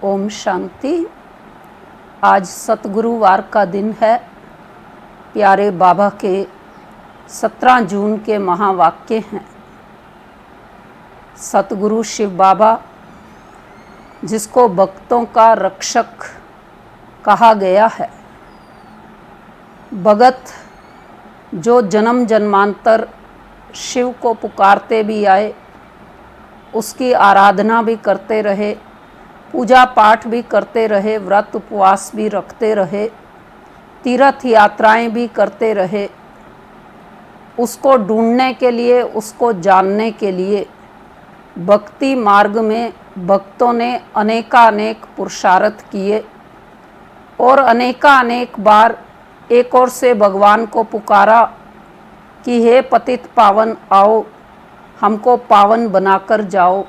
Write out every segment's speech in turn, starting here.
ओम शांति। आज सतगुरुवार का दिन है। प्यारे बाबा के 17 जून के महावाक्य हैं। सतगुरु शिव बाबा, जिसको भक्तों का रक्षक कहा गया है, भगत जो जन्म जन्मांतर शिव को पुकारते भी आए, उसकी आराधना भी करते रहे, पूजा पाठ भी करते रहे, व्रत उपवास भी रखते रहे, तीर्थ यात्राएं भी करते रहे, उसको ढूंढने के लिए, उसको जानने के लिए भक्ति मार्ग में भक्तों ने अनेकानेक पुरुषार्थ किए और अनेकानेक बार एक ओर से भगवान को पुकारा कि हे पतित पावन आओ, हमको पावन बनाकर जाओ।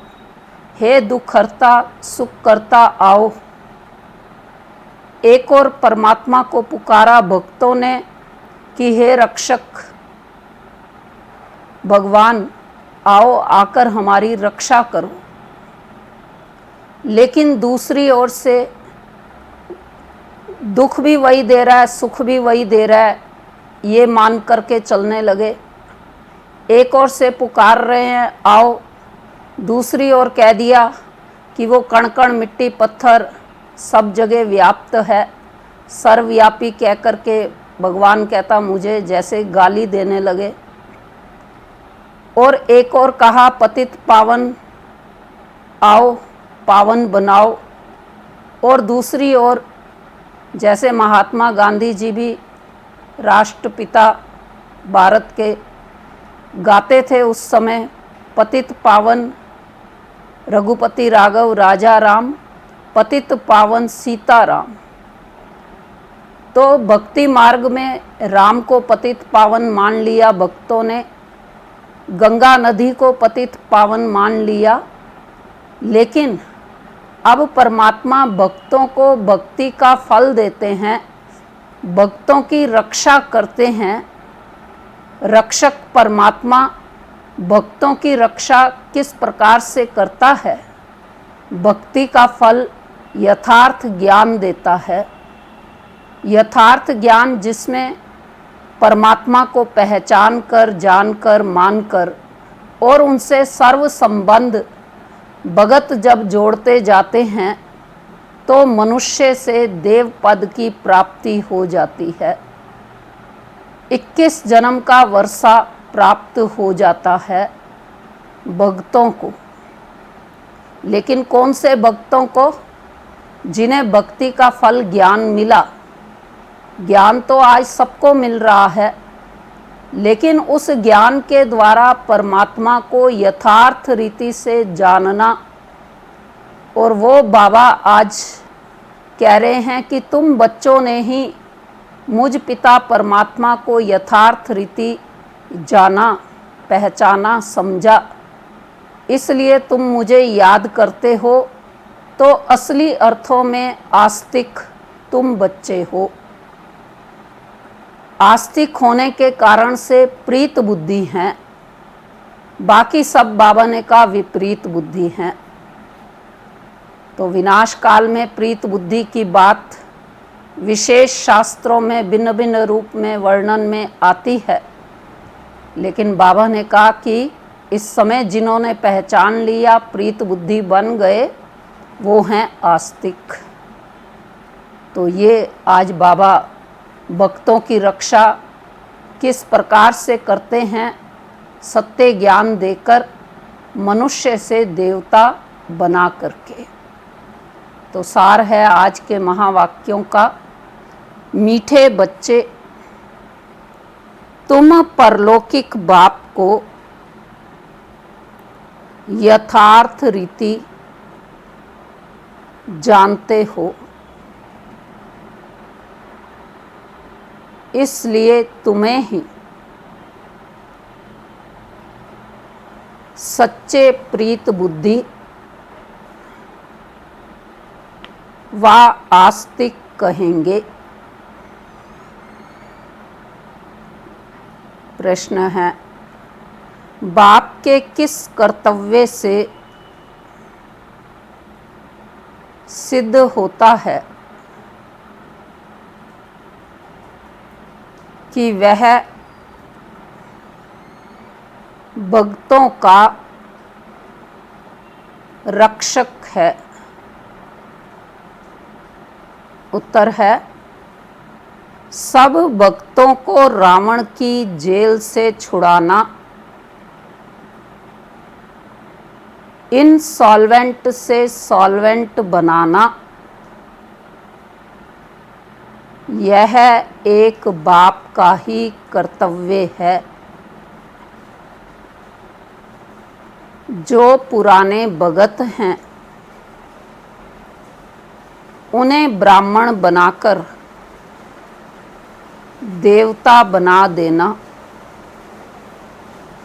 हे दुख हरता सुख करता आओ। एक और परमात्मा को पुकारा भक्तों ने कि हे रक्षक भगवान आओ, आकर हमारी रक्षा करो। लेकिन दूसरी ओर से दुख भी वही दे रहा है, सुख भी वही दे रहा है, ये मान करके चलने लगे। एक ओर से पुकार रहे हैं आओ, दूसरी ओर कह दिया कि वो कण कण मिट्टी पत्थर सब जगह व्याप्त है, सर्वव्यापी कह करके भगवान कहता मुझे, जैसे गाली देने लगे। और एक और कहा पतित पावन आओ, पावन बनाओ। और दूसरी ओर जैसे महात्मा गांधी जी भी राष्ट्रपिता भारत के गाते थे उस समय, पतित पावन रघुपति राघव राजा राम, पतित पावन सीता राम। तो भक्ति मार्ग में राम को पतित पावन मान लिया भक्तों ने, गंगा नदी को पतित पावन मान लिया। लेकिन अब परमात्मा भक्तों को भक्ति का फल देते हैं, भक्तों की रक्षा करते हैं। रक्षक परमात्मा भक्तों की रक्षा किस प्रकार से करता है? भक्ति का फल यथार्थ ज्ञान देता है। यथार्थ ज्ञान जिसमें परमात्मा को पहचान कर, जानकर, मानकर और उनसे सर्व संबंध भगत जब जोड़ते जाते हैं तो मनुष्य से देव पद की प्राप्ति हो जाती है। 21 जन्म का वर्षा प्राप्त हो जाता है भक्तों को। लेकिन कौन से भक्तों को? जिन्हें भक्ति का फल ज्ञान मिला। ज्ञान तो आज सबको मिल रहा है, लेकिन उस ज्ञान के द्वारा परमात्मा को यथार्थ रीति से जानना। और वो बाबा आज कह रहे हैं कि तुम बच्चों ने ही मुझ पिता परमात्मा को यथार्थ रीति जाना, पहचाना, समझा, इसलिए तुम मुझे याद करते हो। तो असली अर्थों में आस्तिक तुम बच्चे हो। आस्तिक होने के कारण से प्रीत बुद्धि हैं, बाकी सब बाबा ने कहा विपरीत बुद्धि हैं। तो विनाश काल में प्रीत बुद्धि की बात विशेष शास्त्रों में भिन्न भिन्न रूप में वर्णन में आती है। लेकिन बाबा ने कहा कि इस समय जिन्होंने पहचान लिया, प्रीत बुद्धि बन गए, वो हैं आस्तिक। तो ये आज बाबा भक्तों की रक्षा किस प्रकार से करते हैं? सत्य ज्ञान देकर, मनुष्य से देवता बना करके। तो सार है आज के महावाक्यों का। मीठे बच्चे, तुम परलौकिक बाप को यथार्थ रीति जानते हो, इसलिए तुम्हें ही सच्चे प्रीत बुद्धि व आस्तिक कहेंगे। प्रश्न है, बाप के किस कर्तव्य से सिद्ध होता है कि वह भक्तों का रक्षक है। उत्तर है, सब भक्तों को रावण की जेल से छुड़ाना, इनसॉल्वेंट से सॉल्वेंट बनाना, यह एक बाप का ही कर्तव्य है। जो पुराने भगत हैं उन्हें ब्राह्मण बनाकर देवता बना देना,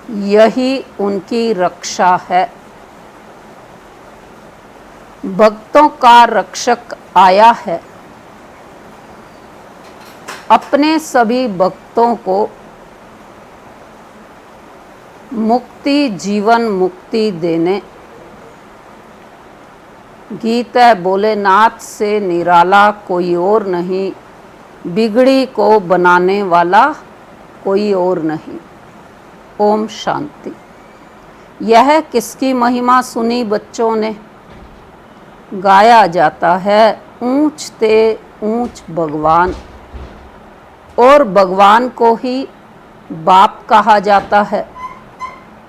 यही उनकी रक्षा है। भक्तों का रक्षक आया है। अपने सभी भक्तों को मुक्ति, जीवन मुक्ति देने। गीत है, भोलेनाथ से निराला कोई और नहीं, बिगड़ी को बनाने वाला कोई और नहीं। ओम शांति। यह किसकी महिमा सुनी बच्चों ने? गाया जाता है, ऊंच ते ऊंच भगवान, और भगवान को ही बाप कहा जाता है।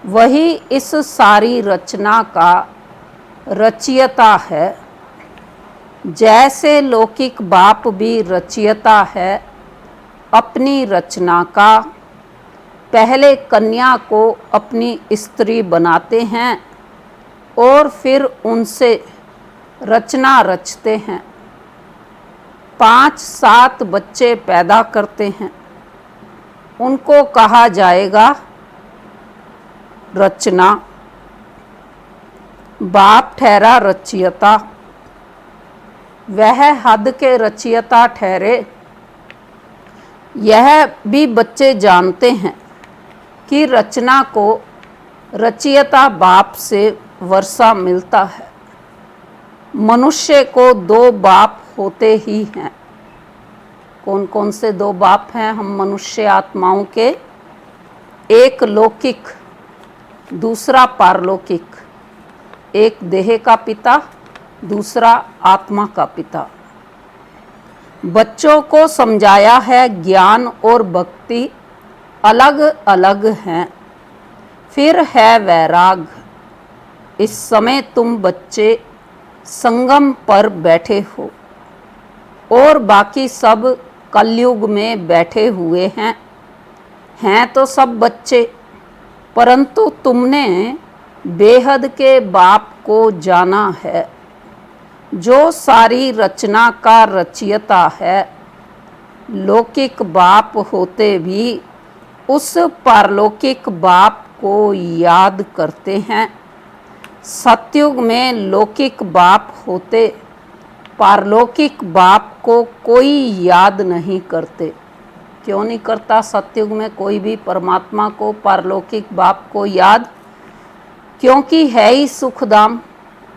वही इस सारी रचना का रचयिता है। जैसे लौकिक बाप भी रचयिता है अपनी रचना का, पहले कन्या को अपनी स्त्री बनाते हैं और फिर उनसे रचना रचते हैं। 5-7 बच्चे पैदा करते हैं, उनको कहा जाएगा रचना। बाप ठहरा रचयिता, वह हद के रचयिता ठहरे। यह भी बच्चे जानते हैं कि रचना को रचयिता बाप से वर्षा मिलता है। मनुष्य को 2 बाप होते ही हैं। कौन कौन से 2 बाप हैं हम मनुष्य आत्माओं के? एक लौकिक, दूसरा पारलौकिक। एक देह का पिता, दूसरा आत्मा का पिता। बच्चों को समझाया है ज्ञान और भक्ति अलग अलग हैं। फिर है वैराग। इस समय तुम बच्चे संगम पर बैठे हो और बाकी सब कलयुग में बैठे हुए हैं तो सब बच्चे, परंतु तुमने बेहद के बाप को जाना है जो सारी रचना का रचयिता है। लौकिक बाप होते भी उस पारलौकिक बाप को याद करते हैं। सतयुग में लौकिक बाप होते पारलौकिक बाप को कोई याद नहीं करते। क्यों नहीं करता सतयुग में कोई भी परमात्मा को, पारलौकिक बाप को याद? क्योंकि है ही सुखधाम।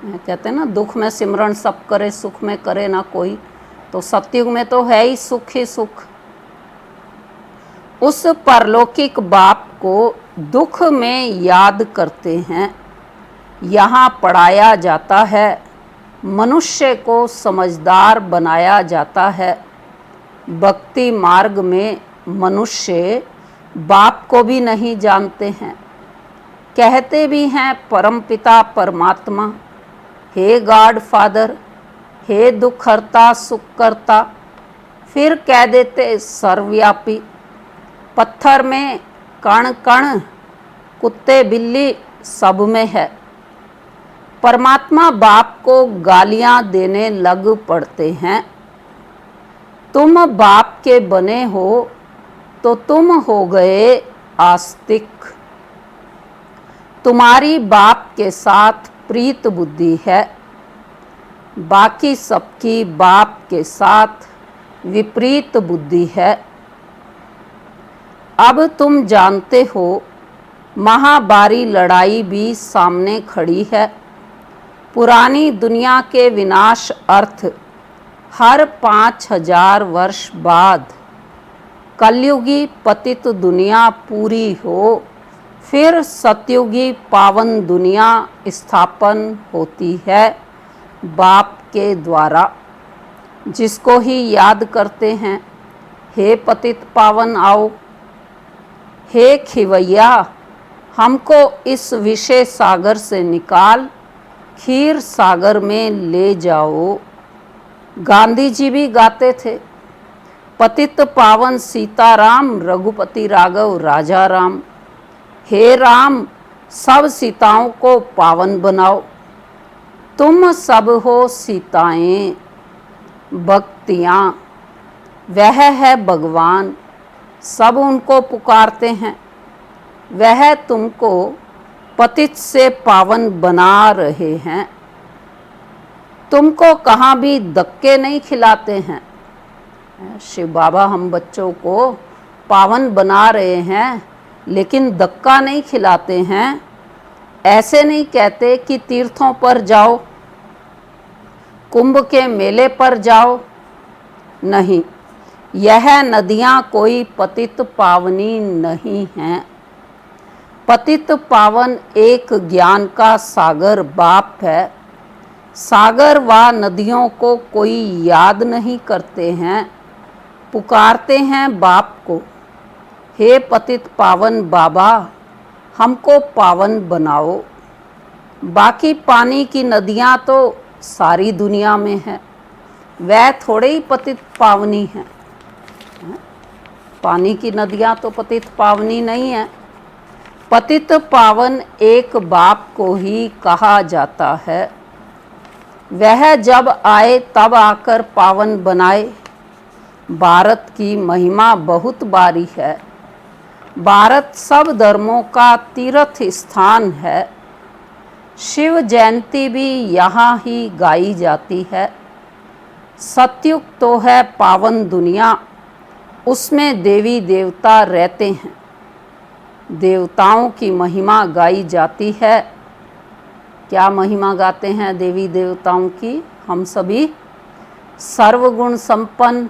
कहते हैं ना, दुख में सिमरण सब करे, सुख में करे ना कोई। तो सतयुग में तो है ही सुख ही सुख। उस परलौकिक बाप को दुख में याद करते हैं। यहाँ पढ़ाया जाता है, मनुष्य को समझदार बनाया जाता है। भक्ति मार्ग में मनुष्य बाप को भी नहीं जानते हैं। कहते भी हैं परमपिता परमात्मा, हे गॉड फादर, हे दुख हरता सुख करता। फिर कह देते सर्वव्यापी। पत्थर में कण कण, कुत्ते बिल्ली सब में है। परमात्मा बाप को गालियां देने लग पड़ते हैं। तुम बाप के बने हो तो तुम हो गए आस्तिक। तुम्हारी बाप के साथ प्रीत बुद्धि है, बाकी सबकी बाप के साथ विपरीत बुद्धि है। अब तुम जानते हो महाभारी लड़ाई भी सामने खड़ी है। पुरानी दुनिया के विनाश अर्थ हर 5000 वर्ष बाद कलयुगी पतित दुनिया पूरी हो, फिर सतयुगी पावन दुनिया स्थापन होती है बाप के द्वारा, जिसको ही याद करते हैं। हे पतित पावन आओ, हे खिवैया हमको इस विषय सागर से निकाल खीर सागर में ले जाओ। गांधी जी भी गाते थे, पतित पावन सीताराम रघुपति राघव राजा राम। हे राम सब सीताओं को पावन बनाओ, तुम सब हो सीताएं भक्तियाँ, वह है भगवान, सब उनको पुकारते हैं। वह तुमको पतित से पावन बना रहे हैं, तुमको कहाँ भी धक्के नहीं खिलाते हैं। शिव बाबा हम बच्चों को पावन बना रहे हैं, लेकिन धक्का नहीं खिलाते हैं। ऐसे नहीं कहते कि तीर्थों पर जाओ, कुंभ के मेले पर जाओ, नहीं। यह नदियाँ कोई पतित पावनी नहीं हैं। पतित पावन एक ज्ञान का सागर बाप है। सागर व नदियों को कोई याद नहीं करते हैं, पुकारते हैं बाप को। हे पतित पावन बाबा हमको पावन बनाओ। बाकी पानी की नदियाँ तो सारी दुनिया में है, वह थोड़े ही पतित पावनी हैं। पानी की नदियाँ तो पतित पावनी नहीं है। पतित पावन एक बाप को ही कहा जाता है। वह जब आए तब आकर पावन बनाए। भारत की महिमा बहुत बारी है। भारत सब धर्मों का तीर्थ स्थान है। शिव जयंती भी यहाँ ही गाई जाती है। सतयुग तो है पावन दुनिया, उसमें देवी देवता रहते हैं। देवताओं की महिमा गाई जाती है। क्या महिमा गाते हैं देवी देवताओं की हम सभी? सर्वगुण संपन्न,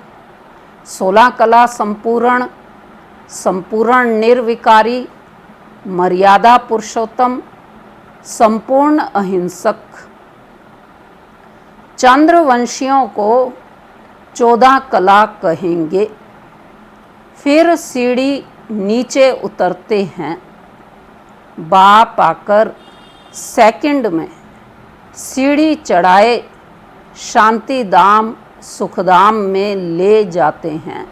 16 कला संपूर्ण, संपूर्ण निर्विकारी, मर्यादा पुरुषोत्तम, संपूर्ण अहिंसक। चंद्रवंशियों को 14 कला कहेंगे। फिर सीढ़ी नीचे उतरते हैं। बाप आकर सेकंड में सीढ़ी चढ़ाए शांति धाम सुखधाम में ले जाते हैं।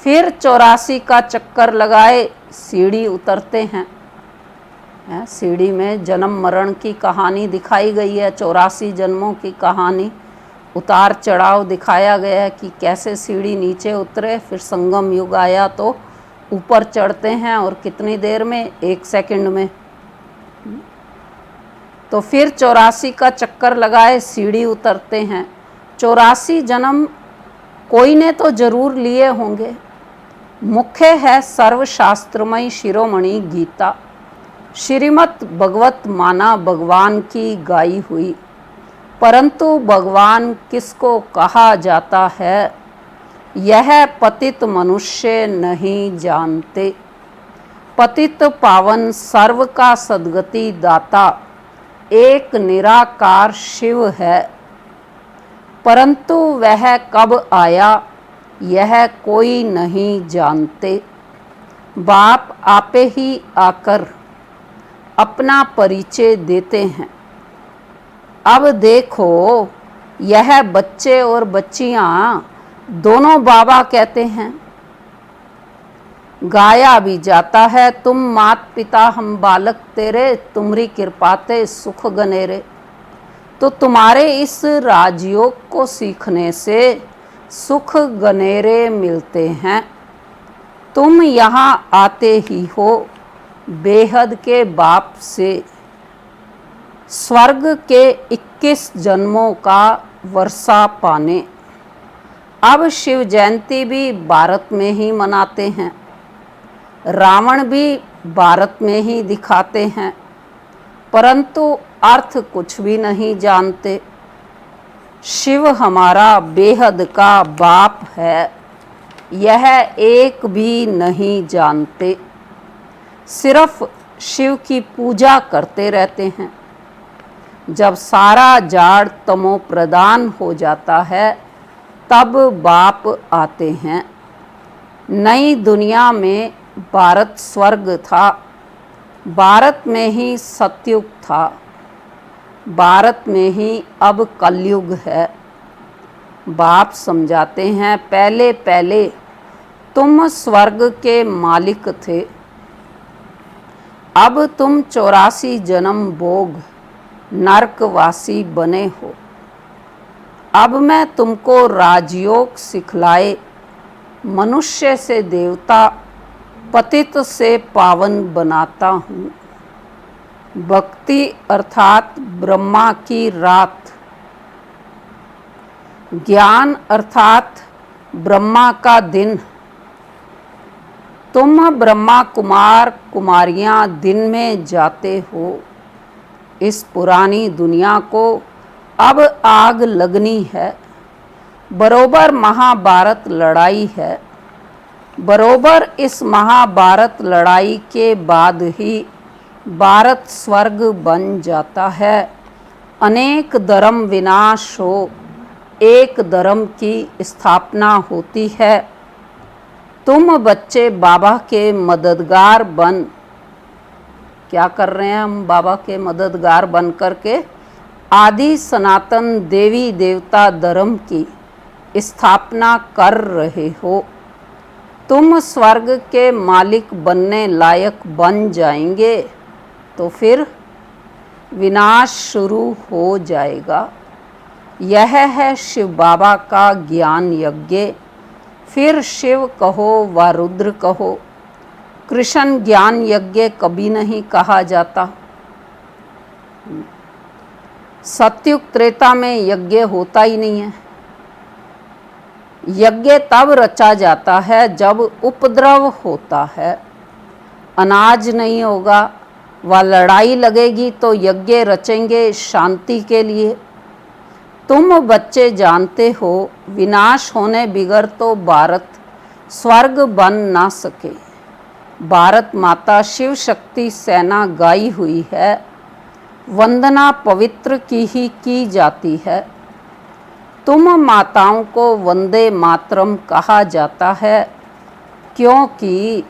फिर 84 का चक्कर लगाए सीढ़ी उतरते हैं। सीढ़ी में जन्म मरण की कहानी दिखाई गई है, 84 जन्मों की कहानी, उतार चढ़ाव दिखाया गया है कि कैसे सीढ़ी नीचे उतरे, फिर संगम युग आया तो ऊपर चढ़ते हैं, और कितनी देर में? 1 सेकंड में। तो फिर 84 का चक्कर लगाए सीढ़ी उतरते हैं। 84 जन्म कोई ने तो जरूर लिए होंगे। मुख्य है सर्वशास्त्रमयी शिरोमणि गीता, श्रीमद् भगवत माना भगवान की गाई हुई। परंतु भगवान किसको कहा जाता है, यह पतित मनुष्य नहीं जानते। पतित पावन सर्व का सद्गति दाता एक निराकार शिव है, परंतु वह कब आया यह कोई नहीं जानते। बाप आपे ही आकर अपना परिचय देते हैं। अब देखो, यह बच्चे और बच्चियां दोनों बाबा कहते हैं। गाया भी जाता है, तुम मात पिता हम बालक तेरे, तुम्हारी कृपाते सुख गनेरे। तो तुम्हारे इस राजयोग को सीखने से सुख गनेरे मिलते हैं। तुम यहाँ आते ही हो बेहद के बाप से, स्वर्ग के 21 जन्मों का वर्षा पाने। अब शिव जयंती भी भारत में ही मनाते हैं, रावण भी भारत में ही दिखाते हैं, परंतु अर्थ कुछ भी नहीं जानते। शिव हमारा बेहद का बाप है, यह एक भी नहीं जानते। सिर्फ शिव की पूजा करते रहते हैं। जब सारा जाड़ तमो प्रदान हो जाता है तब बाप आते हैं। नई दुनिया में भारत स्वर्ग था, भारत में ही सतयुग था, भारत में ही अब कलयुग है। बाप समझाते हैं, पहले पहले तुम स्वर्ग के मालिक थे, अब तुम 84 जन्म भोग नरकवासी बने हो। अब मैं तुमको राजयोग सिखलाए मनुष्य से देवता, पतित से पावन बनाता हूँ। भक्ति अर्थात ब्रह्मा की रात, ज्ञान अर्थात ब्रह्मा का दिन। तुम ब्रह्मा कुमार कुमारियाँ दिन में जाते हो। इस पुरानी दुनिया को अब आग लगनी है। बरोबर महाभारत लड़ाई है। बरोबर इस महाभारत लड़ाई के बाद ही भारत स्वर्ग बन जाता है। अनेक धर्म विनाश हो, एक धर्म की स्थापना होती है। तुम बच्चे बाबा के मददगार बन, क्या कर रहे हैं हम? बाबा के मददगार बन करके आदि सनातन देवी देवता धर्म की स्थापना कर रहे हो। तुम स्वर्ग के मालिक बनने लायक बन जाएंगे तो फिर विनाश शुरू हो जाएगा। यह है शिव बाबा का ज्ञान यज्ञ। फिर शिव कहो व रुद्र कहो, कृष्ण ज्ञान यज्ञ कभी नहीं कहा जाता। सतयुग त्रेता में यज्ञ होता ही नहीं है। यज्ञ तब रचा जाता है जब उपद्रव होता है, अनाज नहीं होगा व लड़ाई लगेगी तो यज्ञ रचेंगे शांति के लिए। तुम बच्चे जानते हो विनाश होने बिगर तो भारत स्वर्ग बन ना सके। भारत माता शिव शक्ति सेना गाई हुई है, वंदना पवित्र की ही की जाती है। तुम माताओं को वंदे मातरम कहा जाता है क्योंकि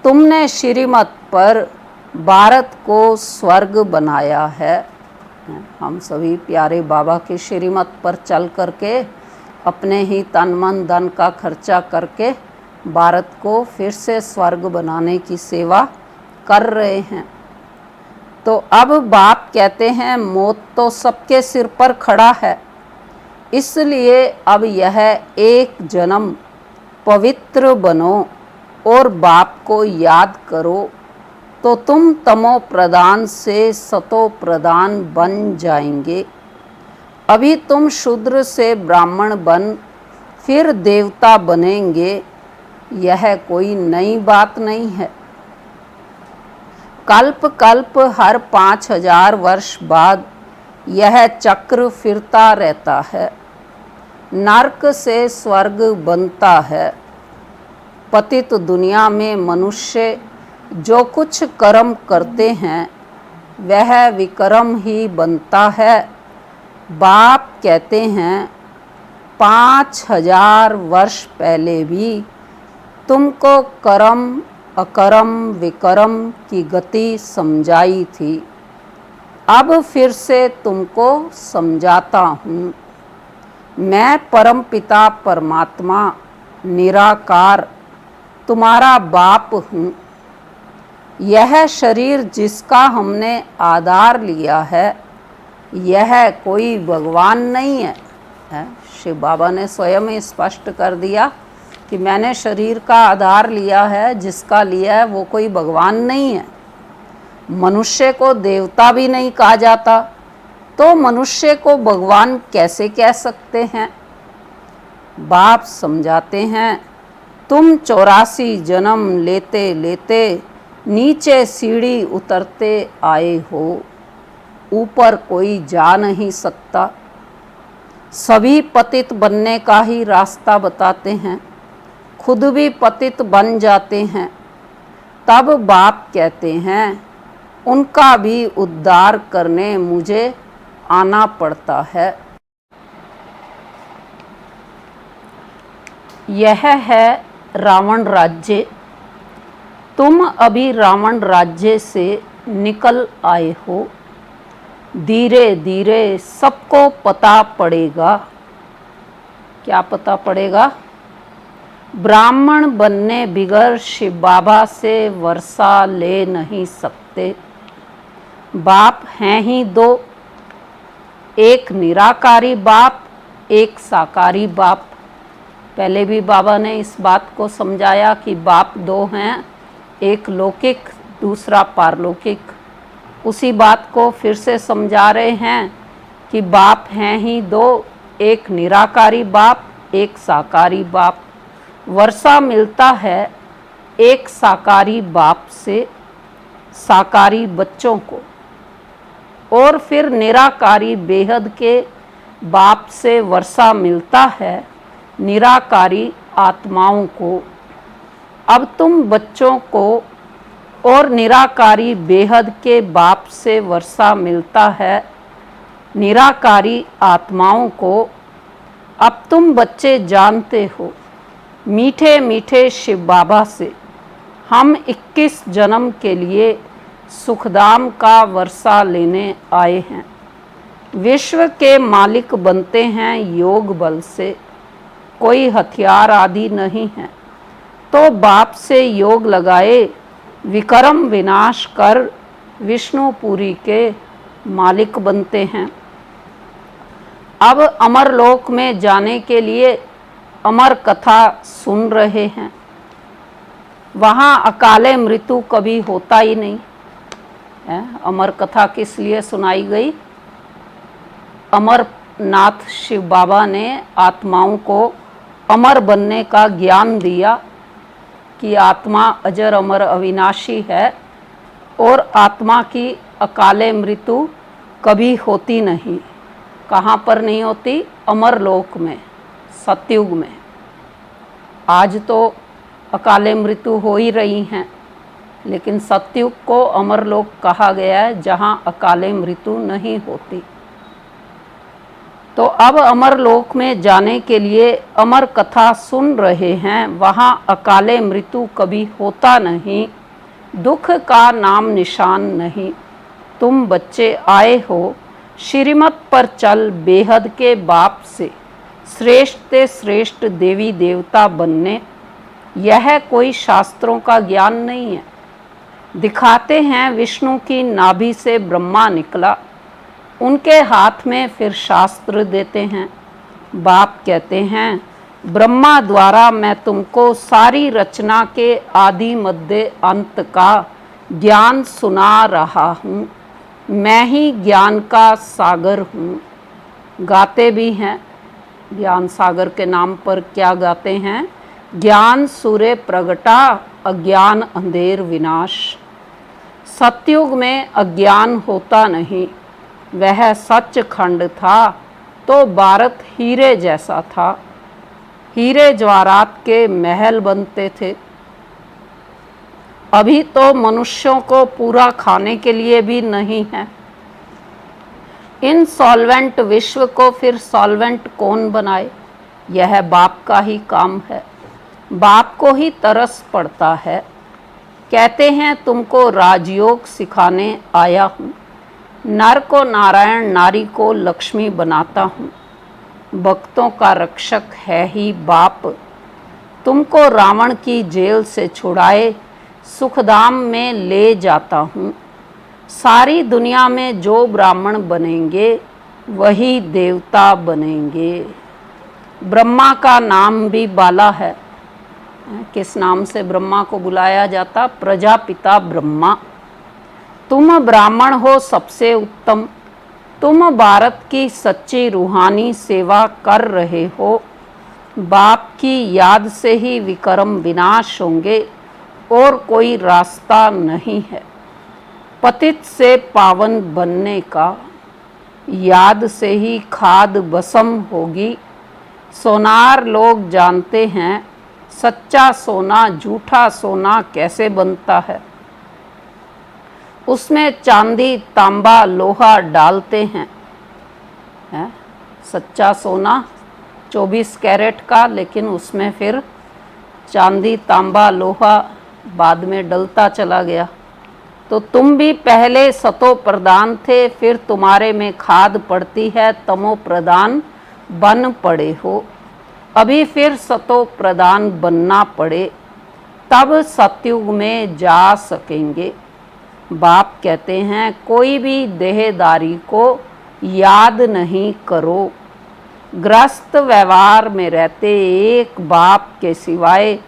तुमने श्रीमत पर भारत को स्वर्ग बनाया है। हम सभी प्यारे बाबा के श्रीमत पर चल करके अपने ही तन मन धन का खर्चा करके भारत को फिर से स्वर्ग बनाने की सेवा कर रहे हैं। तो अब बाप कहते हैं मौत तो सबके सिर पर खड़ा है, इसलिए अब यह एक जन्म पवित्र बनो और बाप को याद करो तो तुम तमो प्रदान से सतो प्रदान बन जाएंगे। अभी तुम शूद्र से ब्राह्मण बन फिर देवता बनेंगे, यह कोई नई बात नहीं है। कल्प कल्प हर 5000 वर्ष बाद यह चक्र फिरता रहता है। नरक से स्वर्ग बनता है। पतित दुनिया में मनुष्य जो कुछ कर्म करते हैं वह विकर्म ही बनता है। बाप कहते हैं 5000 वर्ष पहले भी तुमको कर्म अकर्म विकर्म की गति समझाई थी, अब फिर से तुमको समझाता हूँ। मैं परमपिता परमात्मा निराकार तुम्हारा बाप हूँ। यह शरीर जिसका हमने आधार लिया है यह कोई भगवान नहीं है। शिव बाबा ने स्वयं ही स्पष्ट कर दिया कि मैंने शरीर का आधार लिया है, जिसका लिया है वो कोई भगवान नहीं है। मनुष्य को देवता भी नहीं कहा जाता तो मनुष्य को भगवान कैसे कह सकते हैं? बाप समझाते हैं तुम 84 जन्म लेते लेते नीचे सीढ़ी उतरते आए हो। ऊपर कोई जा नहीं सकता। सभी पतित बनने का ही रास्ता बताते हैं, खुद भी पतित बन जाते हैं। तब बाप कहते हैं उनका भी उद्धार करने मुझे आना पड़ता है। यह है रावण राज्य। तुम अभी रावण राज्य से निकल आए हो। धीरे धीरे सबको पता पड़ेगा। क्या पता पड़ेगा? ब्राह्मण बनने बिगर शिव बाबा से वर्षा ले नहीं सकते। बाप हैं ही दो, एक निराकारी बाप, एक साकारी बाप। पहले भी बाबा ने इस बात को समझाया कि बाप दो हैं, एक लौकिक दूसरा पारलौकिक। उसी बात को फिर से समझा रहे हैं कि बाप हैं ही दो, एक निराकारी बाप, एक साकारी बाप। वर्षा मिलता है एक साकारी बाप से साकारी बच्चों को, और फिर निराकारी बेहद के बाप से वर्षा मिलता है निराकारी आत्माओं को। अब तुम बच्चों को और निराकारी बेहद के बाप से वर्षा मिलता है निराकारी आत्माओं को। अब तुम बच्चे जानते हो, मीठे मीठे शिव बाबा से हम 21 जन्म के लिए सुखधाम का वर्षा लेने आए हैं। विश्व के मालिक बनते हैं योग बल से, कोई हथियार आदि नहीं है। तो बाप से योग लगाए विक्रम विनाश कर विष्णुपुरी के मालिक बनते हैं। अब अमरलोक में जाने के लिए अमर कथा सुन रहे हैं। वहाँ अकाले मृत्यु कभी होता ही नहीं है। अमर कथा किस लिए सुनाई गई? अमरनाथ शिव बाबा ने आत्माओं को अमर बनने का ज्ञान दिया कि आत्मा अजर अमर अविनाशी है और आत्मा की अकाले मृत्यु कभी होती नहीं। कहाँ पर नहीं होती? अमरलोक में, सतयुग में। आज तो अकाले मृत्यु हो ही रही हैं, लेकिन सतयुग को अमरलोक कहा गया है जहाँ अकाले मृत्यु नहीं होती। तो अब अमरलोक में जाने के लिए अमर कथा सुन रहे हैं। वहाँ अकाले मृत्यु कभी होता नहीं, दुख का नाम निशान नहीं। तुम बच्चे आए हो श्रीमत पर चल बेहद के बाप से श्रेष्ठ से श्रेष्ठ देवी देवता बनने। यह कोई शास्त्रों का ज्ञान नहीं है। दिखाते हैं विष्णु की नाभि से ब्रह्मा निकला, उनके हाथ में फिर शास्त्र देते हैं। बाप कहते हैं ब्रह्मा द्वारा मैं तुमको सारी रचना के आदि मध्य अंत का ज्ञान सुना रहा हूँ। मैं ही ज्ञान का सागर हूँ। गाते भी हैं ज्ञान सागर के नाम पर। क्या गाते हैं? ज्ञान सूर्य प्रगटा, अज्ञान अंधेर विनाश। सतयुग में अज्ञान होता नहीं, वह सचखंड था तो भारत हीरे जैसा था। हीरे जवाहरात के महल बनते थे। अभी तो मनुष्यों को पूरा खाने के लिए भी नहीं है। इन सॉल्वेंट विश्व को फिर सॉल्वेंट कौन बनाए? यह बाप का ही काम है। बाप को ही तरस पड़ता है। कहते हैं तुमको राजयोग सिखाने आया हूँ। नर को नारायण, नारी को लक्ष्मी बनाता हूँ। भक्तों का रक्षक है ही बाप। तुमको रावण की जेल से छुड़ाए सुखधाम में ले जाता हूँ। सारी दुनिया में जो ब्राह्मण बनेंगे वही देवता बनेंगे। ब्रह्मा का नाम भी बाला है। किस नाम से ब्रह्मा को बुलाया जाता? प्रजापिता ब्रह्मा। तुम ब्राह्मण हो सबसे उत्तम। तुम भारत की सच्ची रूहानी सेवा कर रहे हो। बाप की याद से ही विक्रम विनाश होंगे और कोई रास्ता नहीं है। पतित से पावन बनने का याद से ही खाद भस्म होगी। सोनार लोग जानते हैं सच्चा सोना झूठा सोना कैसे बनता है। उसमें चांदी तांबा लोहा डालते हैं, सच्चा सोना 24 कैरेट का, लेकिन उसमें फिर चांदी तांबा लोहा बाद में डलता चला गया। तो तुम भी पहले सतो प्रधान थे, फिर तुम्हारे में खाद पड़ती है, तमो प्रधान बन पड़े हो। अभी फिर सतो प्रधान बनना पड़े, तब सतयुग में जा सकेंगे। बाप कहते हैं कोई भी देहदारी को याद नहीं करो। ग्रस्त व्यवहार में रहते एक बाप के सिवाय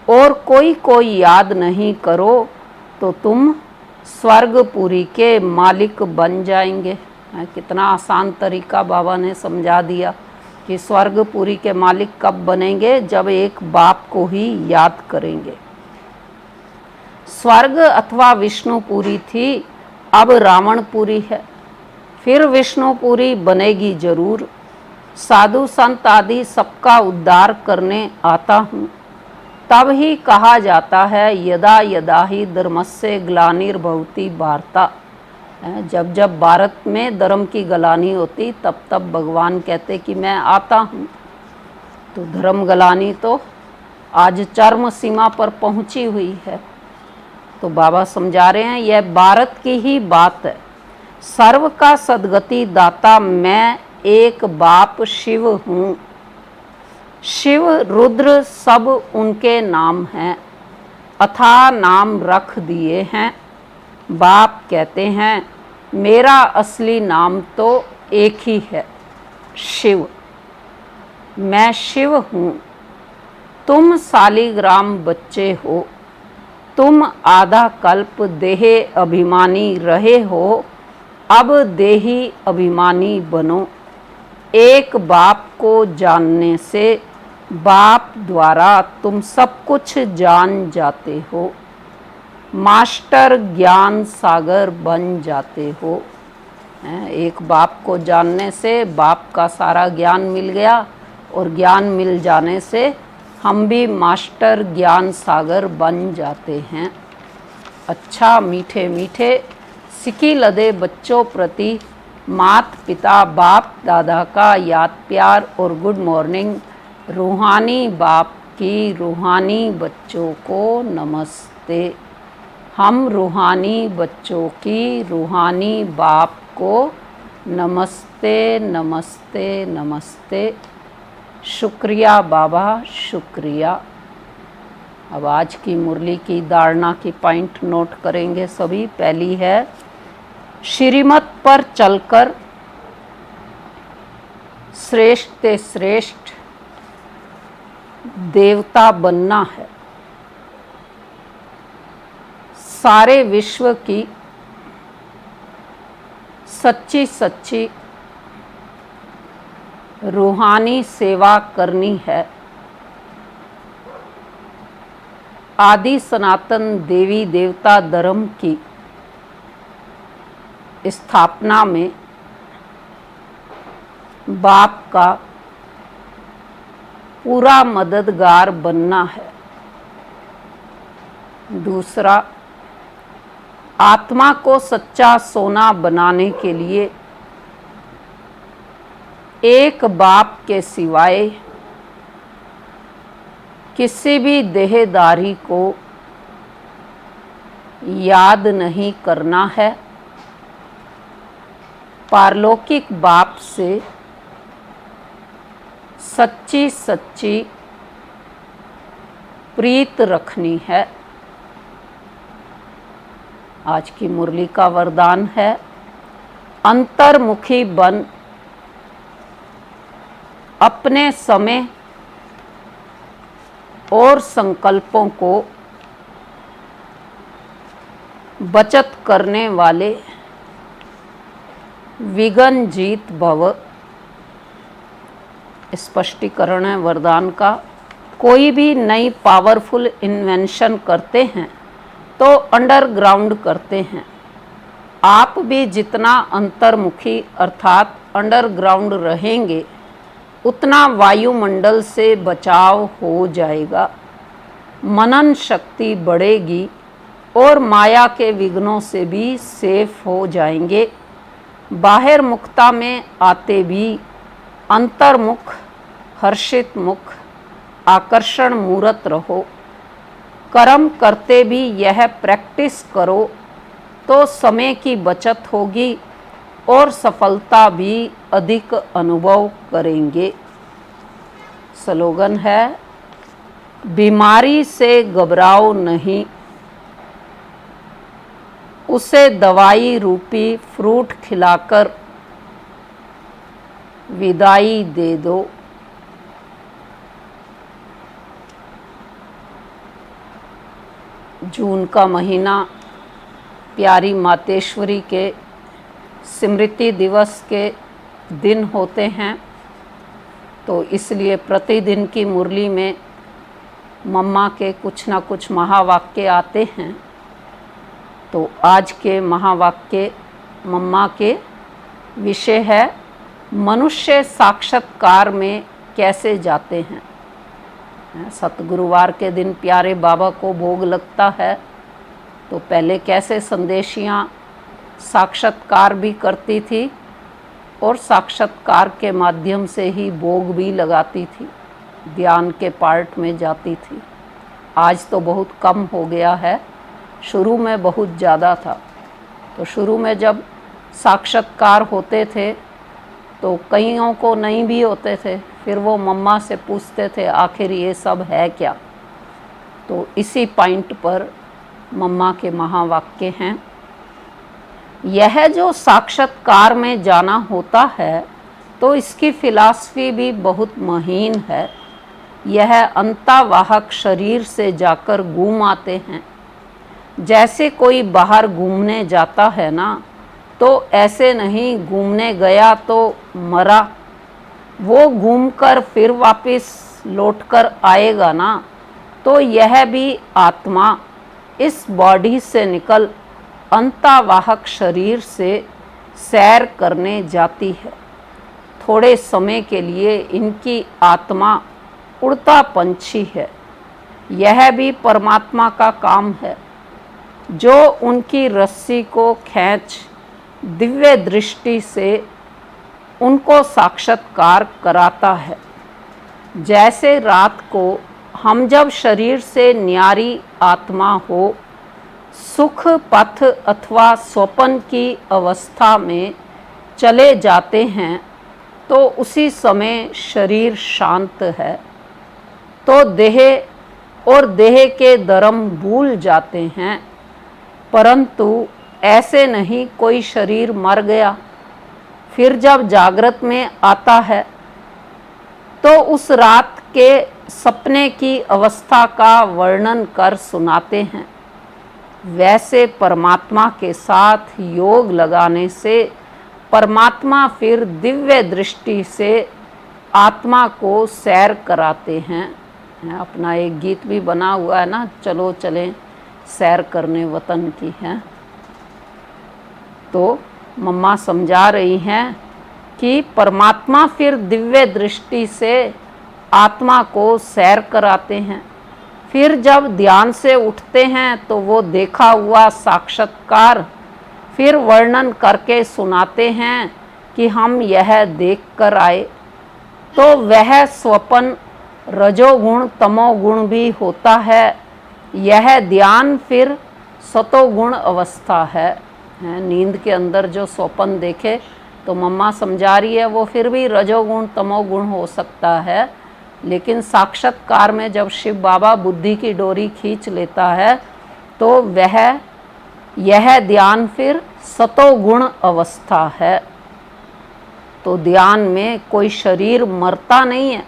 और कोई याद नहीं करो, तो तुम स्वर्गपुरी के मालिक बन जाएंगे। कितना आसान तरीका बाबा ने समझा दिया कि स्वर्गपुरी के मालिक कब बनेंगे, जब एक बाप को ही याद करेंगे। स्वर्ग अथवा विष्णुपुरी थी, अब रावणपुरी है, फिर विष्णुपुरी बनेगी जरूर। साधु संत आदि सबका उद्धार करने आता हूँ, तब ही कहा जाता है यदा यदा ही धर्मस्य ग्लानिर्भवति भारता। जब जब भारत में धर्म की गलानी होती, तब तब भगवान कहते कि मैं आता हूँ। तो धर्म गलानी तो आज चरम सीमा पर पहुँची हुई है। तो बाबा समझा रहे हैं यह भारत की ही बात है। सर्व का सद्गति दाता मैं एक बाप शिव हूँ। शिव रुद्र सब उनके नाम हैं, अथाह नाम रख दिए हैं। बाप कहते हैं मेरा असली नाम तो एक ही है, शिव। मैं शिव हूँ, तुम सालिग्राम बच्चे हो। तुम आधा कल्प देह अभिमानी रहे हो, अब देही अभिमानी बनो। एक बाप को जानने से बाप द्वारा तुम सब कुछ जान जाते हो। मास्टर ज्ञान सागर बन जाते हो। एक बाप को जानने से बाप का सारा ज्ञान मिल गया, और ज्ञान मिल जाने से हम भी मास्टर ज्ञान सागर बन जाते हैं। अच्छा मीठे मीठे सिकी लदे बच्चों प्रति मात पिता बाप दादा का याद प्यार और गुड मॉर्निंग। रूहानी बाप की रूहानी बच्चों को नमस्ते। हम रूहानी बच्चों की रूहानी बाप को नमस्ते नमस्ते नमस्ते। शुक्रिया बाबा शुक्रिया। अब आज की मुरली की धारणा की पॉइंट नोट करेंगे सभी। पहली है श्रीमत पर चलकर श्रेष्ठ से श्रेष्ठ देवता बनना है। सारे विश्व की सच्ची सच्ची रूहानी सेवा करनी है। आदि सनातन देवी देवता धर्म की स्थापना में बाप का पूरा मददगार बनना है। दूसरा, आत्मा को सच्चा सोना बनाने के लिए एक बाप के सिवाय किसी भी देहदारी को याद नहीं करना है। पारलौकिक बाप से सच्ची सच्ची प्रीत रखनी है। आज की मुरली का वरदान है अंतर्मुखी बन अपने समय और संकल्पों को बचत करने वाले विघ्न जीत भव। स्पष्टीकरण है वरदान का। कोई भी नई पावरफुल इन्वेंशन करते हैं तो अंडरग्राउंड करते हैं, आप भी जितना अंतर्मुखी अर्थात अंडरग्राउंड रहेंगे उतना वायुमंडल से बचाव हो जाएगा, मनन शक्ति बढ़ेगी और माया के विघ्नों से भी सेफ हो जाएंगे। बाहर मुखता में आते भी अंतर्मुख हर्षित मुख आकर्षण मूर्त रहो। कर्म करते भी यह प्रैक्टिस करो तो समय की बचत होगी और सफलता भी अधिक अनुभव करेंगे। स्लोगन है, बीमारी से घबराओ नहीं, उसे दवाई रूपी फ्रूट खिलाकर विदाई दे दो। जून का महीना प्यारी मातेश्वरी के स्मृति दिवस के दिन होते हैं, तो इसलिए प्रतिदिन की मुरली में मम्मा के कुछ ना कुछ महावाक्य आते हैं। तो आज के महावाक्य मम्मा के विषय है, मनुष्य साक्षात्कार में कैसे जाते हैं। सतगुरुवार के दिन प्यारे बाबा को भोग लगता है, तो पहले कैसे संदेशियाँ साक्षात्कार भी करती थी और साक्षात्कार के माध्यम से ही भोग भी लगाती थी, ध्यान के पार्ट में जाती थी। आज तो बहुत कम हो गया है, शुरू में बहुत ज़्यादा था। तो शुरू में जब साक्षात्कार होते थे तो कईयों को नहीं भी होते थे, फिर वो मम्मा से पूछते थे आखिर ये सब है क्या। तो इसी पॉइंट पर मम्मा के महावाक्य हैं। यह जो साक्षात्कार में जाना होता है तो इसकी फिलॉसफी भी बहुत महीन है। यह अंतर्वाहक शरीर से जाकर घूम आते हैं। जैसे कोई बाहर घूमने जाता है ना, तो ऐसे नहीं घूमने गया तो मरा, वो घूमकर फिर वापस लौटकर आएगा ना। तो यह भी आत्मा इस बॉडी से निकल अंतर्वाहक शरीर से सैर करने जाती है। थोड़े समय के लिए इनकी आत्मा उड़ता पंछी है। यह भी परमात्मा का काम है जो उनकी रस्सी को खींच दिव्य दृष्टि से उनको साक्षात्कार कराता है। जैसे रात को हम जब शरीर से न्यारी आत्मा हो सुख पथ अथवा स्वप्न की अवस्था में चले जाते हैं, तो उसी समय शरीर शांत है, तो देह और देह के धर्म भूल जाते हैं। परंतु ऐसे नहीं, कोई शरीर मर गया फिर जब जागृत में आता है तो उस रात के सपने की अवस्था का वर्णन कर सुनाते हैं। वैसे परमात्मा के साथ योग लगाने से परमात्मा फिर दिव्य दृष्टि से आत्मा को सैर कराते हैं। अपना एक गीत भी बना हुआ है ना, चलो चलें सैर करने वतन की है। तो मम्मा समझा रही हैं कि परमात्मा फिर दिव्य दृष्टि से आत्मा को सैर कराते हैं। फिर जब ध्यान से उठते हैं तो वो देखा हुआ साक्षात्कार फिर वर्णन करके सुनाते हैं कि हम यह देख कर आए। तो वह स्वप्न रजोगुण तमोगुण भी होता है। यह ध्यान फिर सतोगुण अवस्था है। नींद के अंदर जो स्वप्न देखे तो मम्मा समझा रही है वो फिर भी रजोगुण तमोगुण हो सकता है, लेकिन साक्षात्कार में जब शिव बाबा बुद्धि की डोरी खींच लेता है तो यह ध्यान फिर सतोगुण अवस्था है। तो ध्यान में कोई शरीर मरता नहीं है,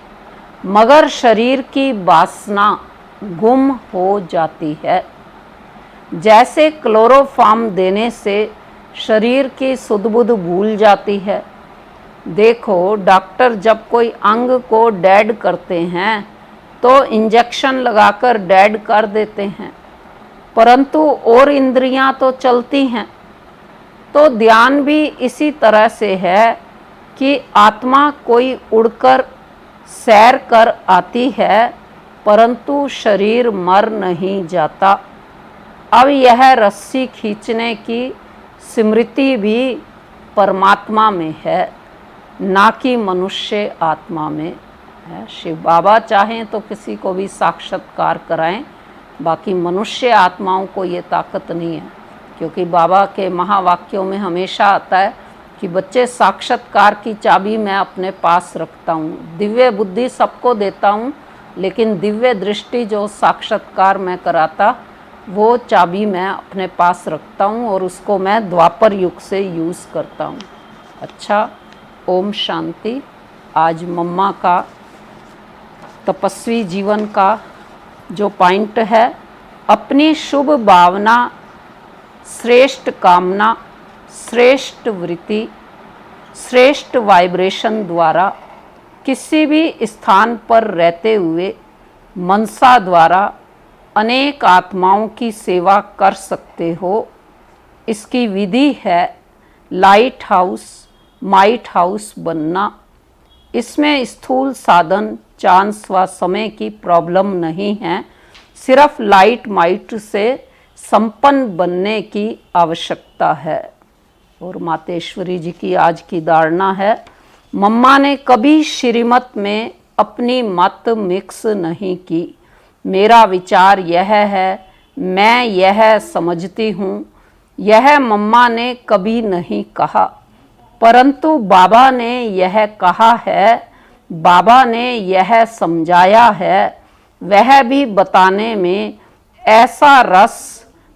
मगर शरीर की वासना गुम हो जाती है। जैसे क्लोरोफॉर्म देने से शरीर की सुध बुध भूल जाती है। देखो, डॉक्टर जब कोई अंग को डेड करते हैं तो इंजेक्शन लगाकर डेड कर देते हैं, परंतु और इंद्रियां तो चलती हैं। तो ध्यान भी इसी तरह से है कि आत्मा कोई उड़कर सैर कर आती है, परंतु शरीर मर नहीं जाता। अब यह रस्सी खींचने की स्मृति भी परमात्मा में है, ना कि मनुष्य आत्मा में है। शिव बाबा चाहें तो किसी को भी साक्षात्कार कराएं, बाकी मनुष्य आत्माओं को ये ताकत नहीं है, क्योंकि बाबा के महावाक्यों में हमेशा आता है कि बच्चे साक्षात्कार की चाबी मैं अपने पास रखता हूँ। दिव्य बुद्धि सबको देता हूँ, लेकिन दिव्य दृष्टि जो साक्षात्कार में कराता, वो चाबी मैं अपने पास रखता हूँ और उसको मैं द्वापर युग से यूज़ करता हूँ। अच्छा, ओम शांति। आज मम्मा का तपस्वी जीवन का जो पॉइंट है, अपनी शुभ भावना, श्रेष्ठ कामना, श्रेष्ठ वृत्ति, श्रेष्ठ वाइब्रेशन द्वारा किसी भी स्थान पर रहते हुए मनसा द्वारा अनेक आत्माओं की सेवा कर सकते हो। इसकी विधि है लाइट हाउस, माइट हाउस बनना। इसमें स्थूल साधन, चांस व समय की प्रॉब्लम नहीं है, सिर्फ लाइट माइट से संपन्न बनने की आवश्यकता है। और मातेश्वरी जी की आज की धारणा है, मम्मा ने कभी श्रीमत में अपनी मत मिक्स नहीं की। मेरा विचार यह है, मैं यह समझती हूँ, यह मम्मा ने कभी नहीं कहा, परंतु बाबा ने यह कहा है, बाबा ने यह समझाया है। वह भी बताने में ऐसा रस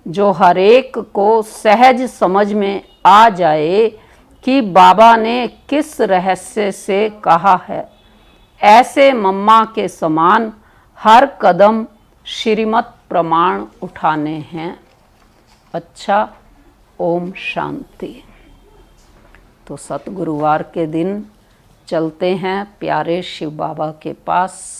जो हरेक को सहज समझ में आ जाए कि बाबा ने किस रहस्य से कहा है। ऐसे मम्मा के समान हर कदम श्रीमत प्रमाण उठाने हैं। अच्छा, ओम शांति। तो सतगुरुवार के दिन चलते हैं प्यारे शिव बाबा के पास।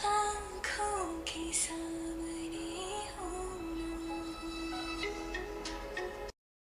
आँखों के साथ